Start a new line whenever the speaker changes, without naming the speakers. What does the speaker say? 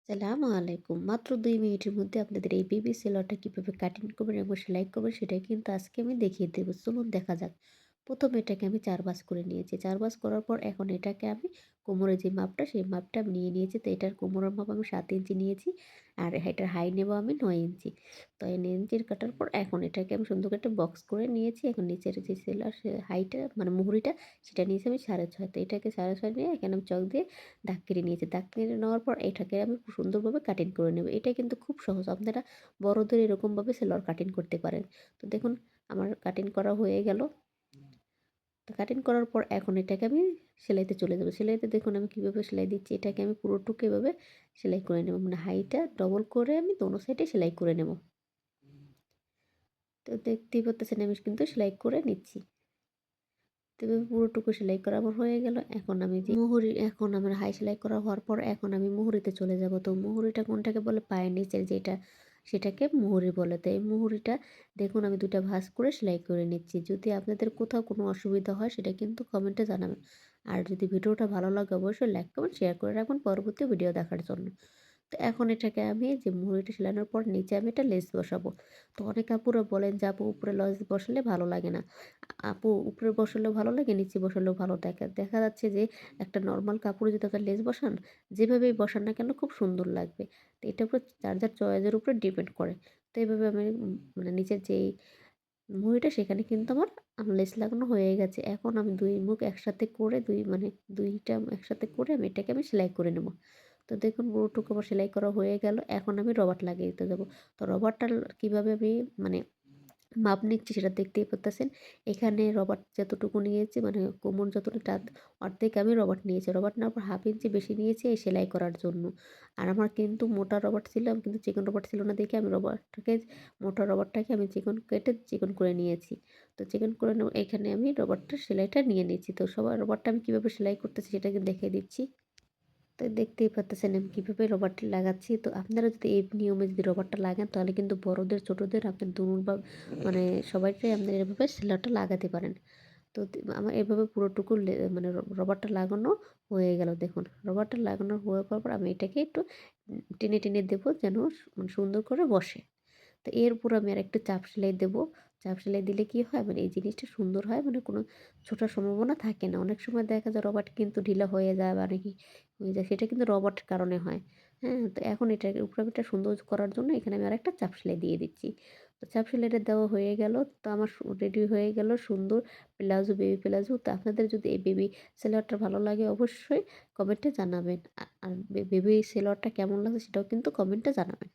আসসালামু আলাইকুম। মাত্র ২ মিনিটের মধ্যে আপনাদের এই বেবি সেলরটা কিভাবে কাটিং করবেন এবং সেলাই করবেন সেটাই কিন্তু আজকে আমি দেখিয়ে দেব। চলুন দেখা যাক। ১ম এটাকে আমি ৪ ভাঁজ করে নিয়েছি। ৪ ভাঁজ করার পর এখন এটাকে আমি কোমরের যে মাপটা সেই মাপটা আমি নিয়ে নিয়েছি। তো এটার কোমরের মাপ আমি ৭ ইঞ্চি নিয়েছি। আর এটার হাই নেব আমি ৯ ইঞ্চি। তো এই ৯ ইঞ্চির কাটার পর এখন এটাকে আমি সুন্দর করে একটা বক্স করে নিয়েছি। এখন নিচের যে সেলার সে হাইটা মানে মুহুরিটা সেটা নিয়েছি আমি ৬.৫। তো এটাকে ৬.৫ নিয়ে এখানে আমি চক দিয়ে দাগ কেটে নিয়েছি। দাগ কেটে নেওয়ার পর এটাকে আমি খুব সুন্দরভাবে কাটিং করে নেব। এটা কিন্তু খুব সহজ। আপনারা বড়দের এরকমভাবে সেলোয়ার কাটিং করতে পারেন। তো দেখুন আমার কাটিং করা হয়ে গেল। তো কাটিং করার পর এখন এটাকে আমি সেলাইতে চলে যাব। সেলাইতে দেখুন আমি কিভাবে সেলাই দিচ্ছি। এটাকে আমি পুরোটুকু এভাবে সেলাই করে নেব। মানে হাইটা ডবল করে আমি দোনো সাইডে সেলাই করে নেব। তো দেখতেই পারতেছেন আমি কিন্তু সেলাই করে নিচ্ছি। তো এভাবে পুরোটুকু সেলাই করা আমার হয়ে গেল। এখন আমি যে মুহুরি এখন আমার হাই সেলাই করা হওয়ার পর এখন আমি মুহুরিতে চলে যাব। তো মুহুরিটা কোনটাকে বলে পায়ের নিচের যেটা সেটাকে মুহুরি বলে। তো এই মুহুরিটা দেখুন আমি ২ টা ভাঁজ করে সেলাই করে নিচ্ছি। যদি আপনাদের কোথাও কোনো অসুবিধা হয় সেটা কিন্তু কমেন্টে জানাবেন। আর যদি ভিডিওটা ভালো লাগে অবশ্যই লাইক কমেন্ট শেয়ার করে রাখবেন পরবর্তী ভিডিও দেখার জন্য। তো এখন এটাকে আমি যে মুহুরিটা সেলানোর পর নিচে আমি একটা লেস বসাবো। তো অনেক আপুরা বলেন যে আপু উপরে লেস বসালে ভালো লাগে না। আপু উপরে বসালেও ভালো লাগে, নিচে বসালেও ভালো দেখা দেখা যাচ্ছে যে একটা নরমাল কাপড়ে যদি আপনার লেস বসান, যেভাবেই বসান না কেন খুব সুন্দর লাগবে। তো এটার উপর যার যার চয়েসের উপরে ডিপেন্ড করে। তো এইভাবে আমি মানে নিচের যেই মুড়িটা সেখানে কিন্তু আমার লেস লাগানো হয়ে গেছে। এখন আমি ২ মুখ একসাথে করে ২ মানে ২ টা একসাথে করে আমি এটাকে সেলাই করে নেব। তো দেখুন পুরোটুকু আমার সেলাই করা হয়ে গেল। এখন আমি রবার্ট লাগিয়ে দিতে যাব। তো রবারটা কিভাবে আমি মানে মাপ নিচ্ছি সেটা দেখতেই পারতেছেন। এখানে রবার্ট যতটুকু নিয়েছি মানে কোমর যতটা তার অর্ধেক আমি রবার্ট নিয়েছি। রবার্ট নেওয়ার পর 1/2 ইঞ্চি বেশি নিয়েছি এই সেলাই করার জন্য। আর আমার কিন্তু মোটা রবার্ট ছিল কিন্তু চিকন রবার্ট ছিল না দেখে আমি মোটা রবার্টটাকে আমি চিকন কেটে চিকন করে নিয়েছি। তো চিকন করে এখানে আমি রবার্টটার সেলাইটা নিয়ে নিয়েছি। তো সবার রবার্টটা আমি কীভাবে সেলাই করতেছি সেটা কিন্তু দেখিয়ে দিচ্ছি। তো দেখতেই পারতেছেন আমি কীভাবে রবারটা লাগাচ্ছি। তো আপনারা যদি এই নিয়মে যদি রবারটা লাগান তাহলে কিন্তু বড়দের ছোটদের আপনার দুনো বা মানে সবাইকেই আপনারা এভাবে সেলাইটা লাগাতে পারেন। তো আমার এভাবে পুরোটুকু মানে রবারটা লাগানো হয়ে গেল দেখুন। রবারটা লাগানো হয়ে যাওয়ার পর আমি এটাকে একটু টেনে টেনে দেবো যেন মানে সুন্দর করে বসে। তো এর উপর আমি আরেকটু চাপ সেলাই দেবো। চাপ সেলাই দিলে কি হয় মানে এই জিনিসটা সুন্দর হয় মানে কোনো ছোটার সম্ভাবনা থাকে না। অনেক সময় দেখা যায় রবার্ট কিন্তু ঢিলা হয়ে যায় বা নাকি হয়ে যায় সেটা কিন্তু রবার্টের কারণে হয়। হ্যাঁ? তো এখন এটার উপরে আমি এটা সুন্দর করার জন্য এখানে আমি আরেকটা চাপ সেলাই দিয়ে দিচ্ছি। তো চাপ সেলাইটা দেওয়া হয়ে গেল। তো আমার রেডি হয়ে গেল সুন্দর প্লাজো, বেবি প্লাজো। তো আপনাদের যদি এই বেবি সেলোয়ারটা ভালো লাগে অবশ্যই কমেন্টে জানাবেন। আর বেবি সেলোয়ারটা কেমন লাগছে সেটাও কিন্তু কমেন্টে জানাবেন।